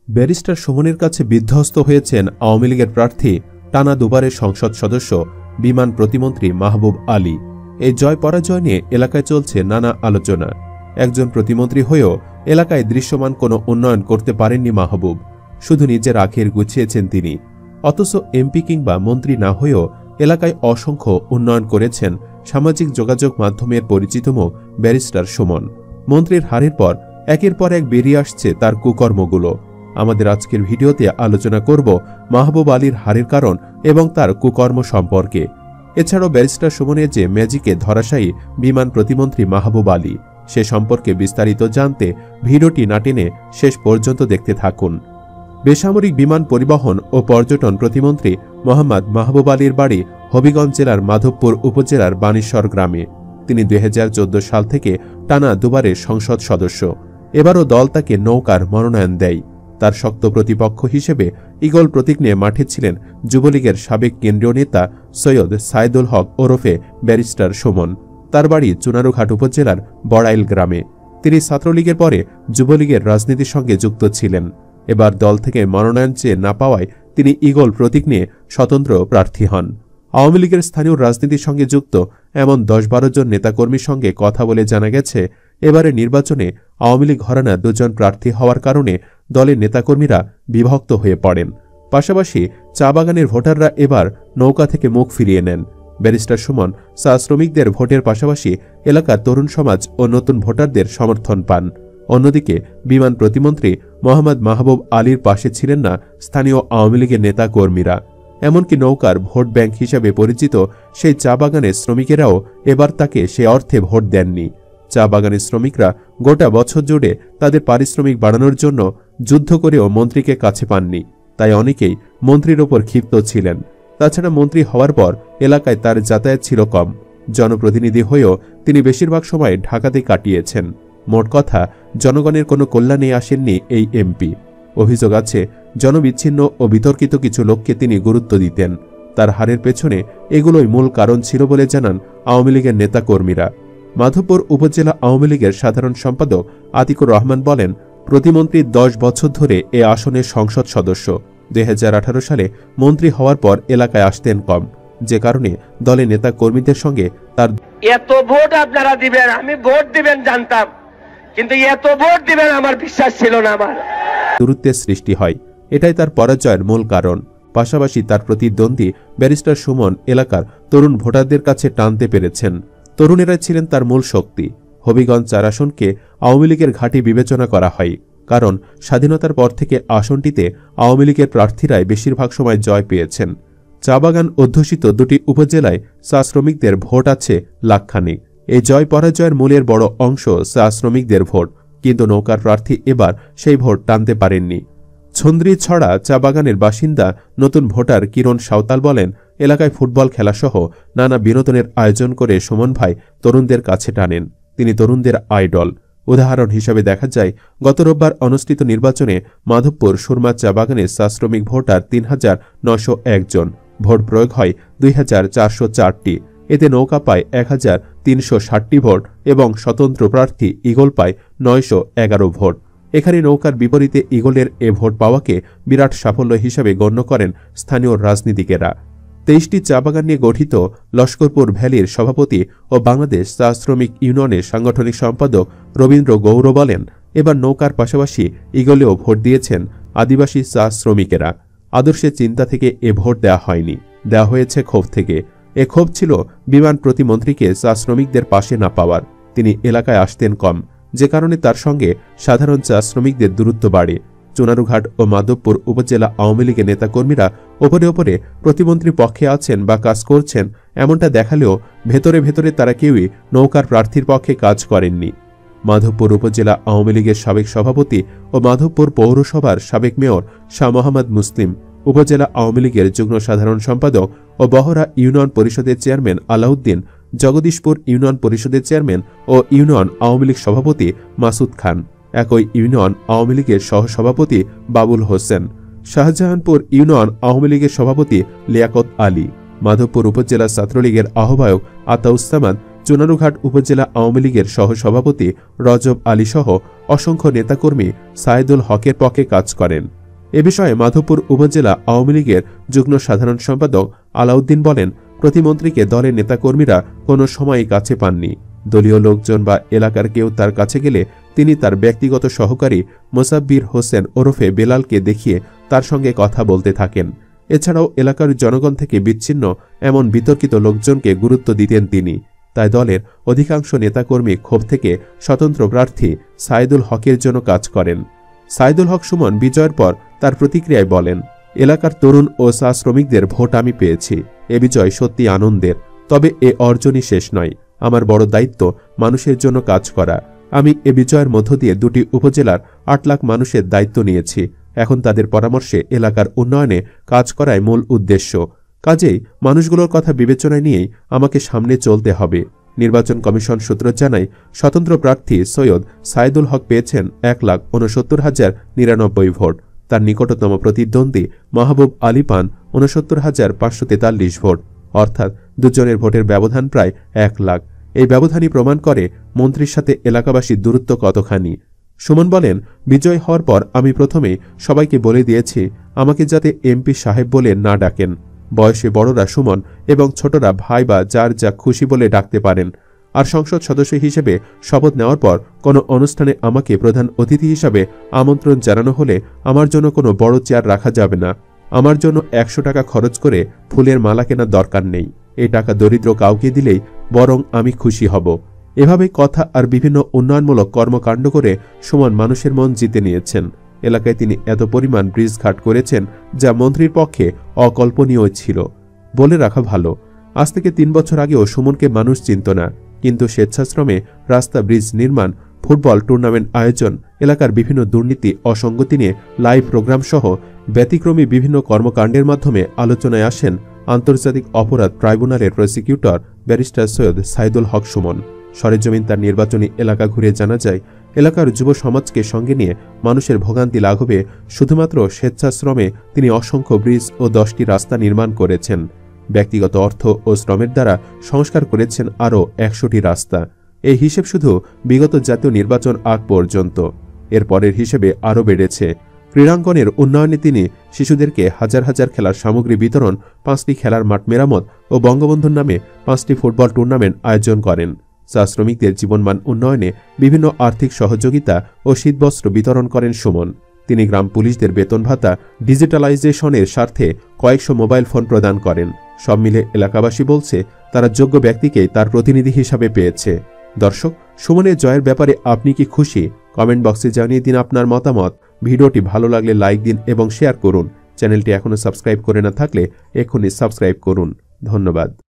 Barrister সুমনের কাছে বিধ্বস্ত হয়েছেন আওয়ামী লীগের প্রার্থী টানা দুবারের সংসদ সদস্য বিমান প্রতিমন্ত্রী মাহবুব আলী। এই জয় পরাজয় নিয়ে এলাকায় চলছে নানা আলোচনা। একজন প্রতিমন্ত্রী হয়েও এলাকায় দৃশ্যমান কোনো উন্নয়ন করতে পারেননি মাহবুব, শুধু নিজের আখের গুছিয়েছেন তিনি। অথচ এমপি কিংবা মন্ত্রী না হয়েও এলাকায় অসংখ্য উন্নয়ন করেছেন সামাজিক যোগাযোগ মাধ্যমের পরিচিত মুখ ব্যারিস্টার সুমন। মন্ত্রীর হারের পর একের পর এক বেরিয়ে আসছে তার কুকর্মগুলো। আমাদের আজকের ভিডিওতে আলোচনা করব মাহবুব আলীর হারের কারণ এবং তার কুকর্ম সম্পর্কে। এছাড়াও ব্যারিস্টার সুমনের যে ম্যাজিকে ধরাশায়ী বিমান প্রতিমন্ত্রী মাহবুব আলী, সে সম্পর্কে বিস্তারিত জানতে ভিডিওটি না টেনে শেষ পর্যন্ত দেখতে থাকুন। বেসামরিক বিমান পরিবহন ও পর্যটন প্রতিমন্ত্রী মোহাম্মদ মাহবুব আলীর বাড়ি হবিগঞ্জ জেলার মাধবপুর উপজেলার বানেশ্বর গ্রামে। তিনি 2014 সাল থেকে টানা দুবারের সংসদ সদস্য। এবারও দল তাকে নৌকার মনোনয়ন দেয়। তার শক্ত প্রতিপক্ষ হিসেবে ঈগল প্রতীক নিয়ে মাঠে ছিলেন যুবলীগের সাবেক কেন্দ্রীয় নেতা সৈয়দ সাইদুল হক ওরফে ব্যারিস্টার সুমন। তার বাড়ি চুনারুঘাট উপজেলার বড়াইল গ্রামে। তিনি ছাত্রলীগের পরে যুবলীগের রাজনীতির সঙ্গে যুক্ত ছিলেন। এবার দল থেকে মনোনয়ন চেয়ে না পাওয়ায় তিনি ঈগল প্রতীক নিয়ে স্বতন্ত্র প্রার্থী হন। আওয়ামী লীগের স্থানীয় রাজনীতির সঙ্গে যুক্ত এমন 10-12 জন নেতাকর্মীর সঙ্গে কথা বলে জানা গেছে, এবারে নির্বাচনে আওয়ামী লীগ ঘরানা 2 জন প্রার্থী হওয়ার কারণে দলের নেতাকর্মীরা বিভক্ত হয়ে পড়েন। পাশাপাশি চা বাগানের ভোটাররা এবার নৌকা থেকে মুখ ফিরিয়ে নেন। ব্যারিস্টার সুমন চা শ্রমিকদের ভোটের পাশাপাশি এলাকার তরুণ সমাজ ও নতুন ভোটারদের সমর্থন পান। অন্যদিকে বিমান প্রতিমন্ত্রী মোহাম্মদ মাহবুব আলীর পাশে ছিলেন না স্থানীয় আওয়ামী লীগের নেতা কর্মীরা। এমনকি নৌকার ভোট ব্যাংক হিসাবে পরিচিত সেই চা বাগানের শ্রমিকেরাও এবার তাকে সে অর্থে ভোট দেননি। চা বাগানের শ্রমিকরা গোটা বছর জুড়ে তাদের পারিশ্রমিক বাড়ানোর জন্য যুদ্ধ করেও মন্ত্রীকে কাছে পাননি। তাই অনেকেই মন্ত্রীর ওপর ক্ষিপ্ত ছিলেন। তাছাড়া মন্ত্রী হওয়ার পর এলাকায় তার যাতায়াত ছিল কম। জনপ্রতিনিধি হয়েও তিনি বেশিরভাগ সময় ঢাকাতেই কাটিয়েছেন। মোট কথা, জনগণের কোনো কল্যাণে আসেননি এই এমপি। অভিযোগ আছে, জনবিচ্ছিন্ন ও বিতর্কিত কিছু লোককে তিনি গুরুত্ব দিতেন। তার হারের পেছনে এগুলোই মূল কারণ ছিল বলে জানান আওয়ামী লীগের নেতাকর্মীরা। মাধবপুর উপজেলা আওয়ামী লীগের সাধারণ সম্পাদক আতিকুর রহমান বলেন, প্রতিমন্ত্রী 10 বছর ধরে এ আসনের সংসদ সদস্য। 2018 সালে মন্ত্রী হওয়ার পর এলাকায় আসতেন কম, যে কারণে দলের নেতা কর্মীদের সঙ্গে তার এত ভোট আপনারা দিবেন, আমি ভোট দিবেন জানতাম, কিন্তু এত ভোট দিবেন আমার বিশ্বাস ছিল না। আমার দূরত্বের সৃষ্টি হয়, এটাই তার পরাজয়ের মূল কারণ। পাশাপাশি তার প্রতিদ্বন্দ্বী ব্যারিস্টার সুমন এলাকার তরুণ ভোটারদের কাছে টানতে পেরেছেন। তরুণেরা ছিলেন তার মূল শক্তি। হবিগঞ্জ 4 আসনকে আওয়ামী লীগের ঘাঁটি বিবেচনা করা হয়, কারণ স্বাধীনতার পর থেকে আসনটিতে আওয়ামী লীগের প্রার্থীরাই বেশিরভাগ সময় জয় পেয়েছেন। চা বাগান অধ্যুষিত 2টি উপজেলায় চা শ্রমিকদের ভোট আছে লাখখানেক। এই জয় পরাজয়ের মূলের বড় অংশ চা শ্রমিকদের ভোট, কিন্তু নৌকার প্রার্থী এবার সেই ভোট টানতে পারেননি। ছন্দ্রী ছড়া চা বাগানের বাসিন্দা নতুন ভোটার কিরণ সাঁওতাল বলেন, এলাকায় ফুটবল খেলাসহ নানা বিনোদনের আয়োজন করে সুমন ভাই তরুণদের কাছে টানেন। তিনি তরুণদের আইডল। উদাহরণ হিসাবে দেখা যায়, গত রোববার অনুষ্ঠিত নির্বাচনে মাধবপুর সুরমা চা বাগানের চা শ্রমিক ভোটার 3901 জন। ভোট প্রয়োগ হয় 2404টি। এতে নৌকা পায় 1360টি ভোট এবং স্বতন্ত্র প্রার্থী ঈগল পায় 911 ভোট। এখানে নৌকার বিপরীতে ঈগলের এ ভোট পাওয়াকে বিরাট সাফল্য হিসাবে গণ্য করেন স্থানীয় রাজনীতিকেরা। 23টি চা বাগান নিয়ে গঠিত লস্করপুর ভ্যালির সভাপতি ও বাংলাদেশ চা শ্রমিক ইউনিয়নের সাংগঠনিক সম্পাদক রবীন্দ্র গৌর বলেন, এবার নৌকার পাশাপাশি ঈগলেও ভোট দিয়েছেন আদিবাসী চা শ্রমিকেরা। আদর্শের চিন্তা থেকে এ ভোট দেওয়া হয়নি, দেওয়া হয়েছে ক্ষোভ থেকে। এ ক্ষোভ ছিল বিমান প্রতিমন্ত্রীকে চা শ্রমিকদের পাশে না পাওয়ার। তিনি এলাকায় আসতেন কম, যে কারণে তার সঙ্গে সাধারণ চা শ্রমিকদের দূরত্ব বাড়ে। চুনারুঘাট ও মাধবপুর উপজেলা আওয়ামী লীগের নেতাকর্মীরা ওপরে ওপরে প্রতিমন্ত্রীর পক্ষে আছেন বা কাজ করছেন এমনটা দেখালেও ভেতরে ভেতরে তারা কেউই নৌকার প্রার্থীর পক্ষে কাজ করেননি। মাধবপুর উপজেলা আওয়ামী লীগের সাবেক সভাপতি ও মাধবপুর পৌরসভার সাবেক মেয়র শাহ মোহাম্মদ মুসলিম, উপজেলা আওয়ামী লীগের যুগ্ম সাধারণ সম্পাদক ও বহরা ইউনিয়ন পরিষদের চেয়ারম্যান আলাউদ্দিন, জগদীশপুর ইউনিয়ন পরিষদের চেয়ারম্যান ও ইউনিয়ন আওয়ামী লীগ সভাপতি মাসুদ খান, একই ইউনিয়ন আওয়ামী লীগের সহসভাপতি বাবুল হোসেন, শাহজাহানপুর ইউনিয়ন আওয়ামী লীগের সভাপতি লিয়াকত আলী, মাধবপুর উপজেলা ছাত্রলীগের আহ্বায়ক আতাউস সামাদ চুনারুঘাট উপজেলা আওয়ামী লীগের সহসভাপতি রজব আলী সহ অসংখ্য নেতাকর্মী সাইদুল হকের পক্ষে কাজ করেন। এ বিষয়ে মাধবপুর উপজেলা আওয়ামী লীগের যুগ্ম সাধারণ সম্পাদক আলাউদ্দিন বলেন, প্রতিমন্ত্রীকে দলের নেতাকর্মীরা কোনো সময়ই কাছে পাননি। দলীয় লোকজন বা এলাকার কেউ তার কাছে গেলে তিনি তার ব্যক্তিগত সহকারী মোসাব্বির হোসেন ওরফে বেলালকে দেখিয়ে তার সঙ্গে কথা বলতে থাকেন। এছাড়াও এলাকার জনগণ থেকে বিচ্ছিন্ন এমন বিতর্কিত লোকজনকে গুরুত্ব দিতেন তিনি। তাই দলের অধিকাংশ নেতাকর্মী ক্ষোভ থেকে স্বতন্ত্র প্রার্থী সাইদুল হকের জন্য কাজ করেন। সাইদুল হক সুমন বিজয়ের পর তার প্রতিক্রিয়ায় বলেন, এলাকার তরুণ ও চা শ্রমিকদের ভোট আমি পেয়েছি। এ বিজয় সত্যি আনন্দের, তবে এ অর্জনই শেষ নয়। আমার বড় দায়িত্ব মানুষের জন্য কাজ করা। আমি এ বিজয়ের মধ্য দিয়ে 2টি উপজেলার 8 লাখ মানুষের দায়িত্ব নিয়েছি। এখন তাদের পরামর্শে এলাকার উন্নয়নে কাজ করাই মূল উদ্দেশ্য। কাজেই মানুষগুলোর কথা বিবেচনায় নিয়েই আমাকে সামনে চলতে হবে। নির্বাচন কমিশন সূত্র জানায়, স্বতন্ত্র প্রার্থী সৈয়দ সাইদুল হক পেয়েছেন 1,69,099 ভোট। তার নিকটতম প্রতিদ্বন্দ্বী মাহবুব আলী পান 69,543 ভোট, অর্থাৎ দুজনের ভোটের ব্যবধান প্রায় 1 লাখ। এই ব্যবধানই প্রমাণ করে মন্ত্রীর সাথে এলাকাবাসীর দূরত্ব কতখানি। সুমন বলেন, বিজয় হওয়ার পর আমি প্রথমেই সবাইকে বলে দিয়েছি আমাকে যাতে এমপি সাহেব বলে না ডাকেন। বয়সে বড়রা সুমন এবং ছোটরা ভাই বা যার যা খুশি বলে ডাকতে পারেন। আর সংসদ সদস্য হিসেবে শপথ নেওয়ার পর কোনো অনুষ্ঠানে আমাকে প্রধান অতিথি হিসাবে আমন্ত্রণ জানানো হলে আমার জন্য কোনো বড় চেয়ার রাখা যাবে না। আমার জন্য 100 টাকা খরচ করে ফুলের মালা কেনার দরকার নেই। এই টাকা দরিদ্র কাউকে দিলেই বরং আমি খুশি হব। এভাবে কথা আর বিভিন্ন উন্নয়নমূলক কর্মকাণ্ড করে সুমন মানুষের মন জিতে নিয়েছেন। এলাকায় তিনি এত পরিমাণ ব্রিজ ঘাট করেছেন যা মন্ত্রীর পক্ষে অকল্পনীয় ছিল। বলে রাখা ভালো, আজ থেকে 3 বছর আগেও সুমনকে মানুষ চিনত না, কিন্তু স্বেচ্ছাশ্রমে রাস্তা, ব্রিজ নির্মাণ, ফুটবল টুর্নামেন্ট আয়োজন, এলাকার বিভিন্ন দুর্নীতি, অসঙ্গতি নিয়ে লাইভ প্রোগ্রাম সহ ব্যতিক্রমী বিভিন্ন কর্মকাণ্ডের মাধ্যমে আলোচনায় আসেন আন্তর্জাতিক অপরাধ ট্রাইব্যুনালের প্রসিকিউটর ব্যারিস্টার সৈয়দ সাইদুল হক সুমন। সরেজমিন তার নির্বাচনী এলাকা ঘুরে জানা যায়, এলাকার যুব সমাজকে সঙ্গে নিয়ে মানুষের ভোগান্তি লাঘবে শুধুমাত্র স্বেচ্ছাশ্রমে তিনি অসংখ্য ব্রিজ ও 10টি রাস্তা নির্মাণ করেছেন। ব্যক্তিগত অর্থ ও শ্রমের দ্বারা সংস্কার করেছেন আরও 100টি রাস্তা। এই হিসেব শুধু বিগত জাতীয় নির্বাচন আগ পর্যন্ত। এর পরের হিসেবে আরও বেড়েছে। ক্রীড়াঙ্গনের উন্নয়নে তিনি শিশুদেরকে হাজার হাজার খেলার সামগ্রী বিতরণ, 5টি খেলার মাঠ মেরামত ও বঙ্গবন্ধুর নামে 5টি ফুটবল টুর্নামেন্ট আয়োজন করেন। চা শ্রমিকদের জীবনমান উন্নয়নে বিভিন্ন আর্থিক সহযোগিতা ও শীতবস্ত্র বিতরণ করেন সুমন। তিনি গ্রাম পুলিশদের বেতন ভাতা ডিজিটালাইজেশনের স্বার্থে কয়েকশো মোবাইল ফোন প্রদান করেন। সব মিলে এলাকাবাসী বলছে তারা যোগ্য ব্যক্তিকেই তার প্রতিনিধি হিসাবে পেয়েছে। দর্শক, সুমনের জয়ের ব্যাপারে আপনি কি খুশি? কমেন্ট বক্সে জানিয়ে দিন আপনার মতামত। ভিডিওটি ভালো লাগলে লাইক দিন এবং শেয়ার করুন। চ্যানেলটি এখনও সাবস্ক্রাইব করে না থাকলে এখনই সাবস্ক্রাইব করুন। ধন্যবাদ।